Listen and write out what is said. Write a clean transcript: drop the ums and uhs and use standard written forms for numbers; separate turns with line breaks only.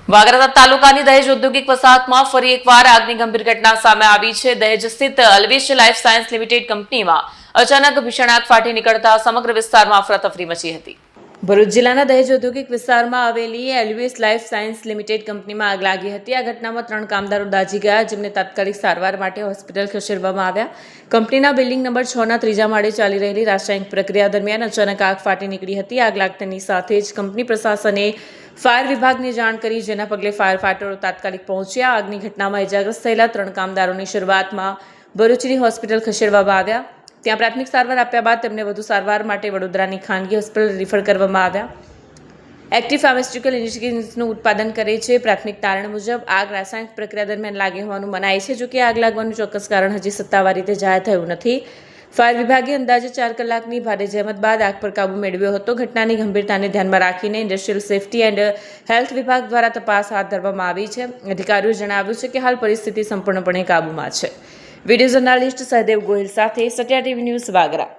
વાગરા તાલુકાની દહેજ ઔદ્યોગિક વસાહતમાં ફરી એકવાર આગની ગંભીર ઘટના સામે આવી છે। દહેજ સ્થિત અલ્વિશ લાઈફ સાયન્સ લિમિટેડ કંપનીમાં અચાનક ભીષણ આગ ફાટી નીકળતા સમગ્ર વિસ્તારમાં અફરાતફરી મચી હતી। ભરૂચ જિલ્લાના દહેજ ઔદ્યોગિક વિસ્તારમાં આવેલી અલ્વિશ લાઈફ સાયન્સ લિમિટેડ કંપનીમાં આગ લાગી હતી। આ ઘટનામાં 3 કામદારો દાઝી ગયા, જેમને તાત્કાલિક સારવાર માટે હોસ્પિટલ ખસેડવામાં આવ્યા। કંપનીના બિલ્ડિંગ નંબર 6ના 3જા માળે ચાલી રહેલી રાસાયણિક પ્રક્રિયા દરમિયાન અચાનક આગ ફાટી નીકળી હતી। આગ લાગતાની સાથે જ કંપની પ્રશાસને ફાયર વિભાગને જાણ કરી, જેના પગલે ફાયર ફાઈટરો તાત્કાલિક પહોંચ્યા। આગની ઘટનામાં ઇજાગ્રસ્ત થયેલા 3 કામદારોની શરૂઆતમાં ભરૂચની હોસ્પિટલ ખસેડવામાં આવ્યા। ત્યાં પ્રાથમિક સારવાર આપ્યા બાદ તેમને વધુ સારવાર માટે વડોદરાની ખાનગી હોસ્પિટલ રિફર કરવામાં આવ્યા। એક્ટિવ ફાર્માસ્યુટિકલ ઇન્ડસ્ટ્રીઝનું ઉત્પાદન કરે છે। પ્રાથમિક તારણ મુજબ આગ રાસાયણિક પ્રક્રિયા દરમિયાન લાગી હોવાનું મનાય છે, જોકે આગ લાગવાનું ચોક્કસ કારણ હજી સત્તાવાર રીતે જાહેર થયું નથી। ફાયર વિભાગે અંદાજે 4 કલાકની ભારે જહેમત બાદ આગ પર કાબૂ મેળવ્યો હતો। ઘટનાની ગંભીરતાને ધ્યાનમાં રાખીને ઇન્ડસ્ટ્રીયલ સેફટી એન્ડ હેલ્થ વિભાગ દ્વારા તપાસ હાથ ધરવામાં આવી છે। અધિકારીઓએ જણાવ્યું છે કે હાલ પરિસ્થિતિ સંપૂર્ણપણે કાબૂમાં છે। વિડીયો જર્નાલિસ્ટ સહદેવ ગોહિલ સાથે સત્યા ટીવી ન્યૂઝ વાગરા।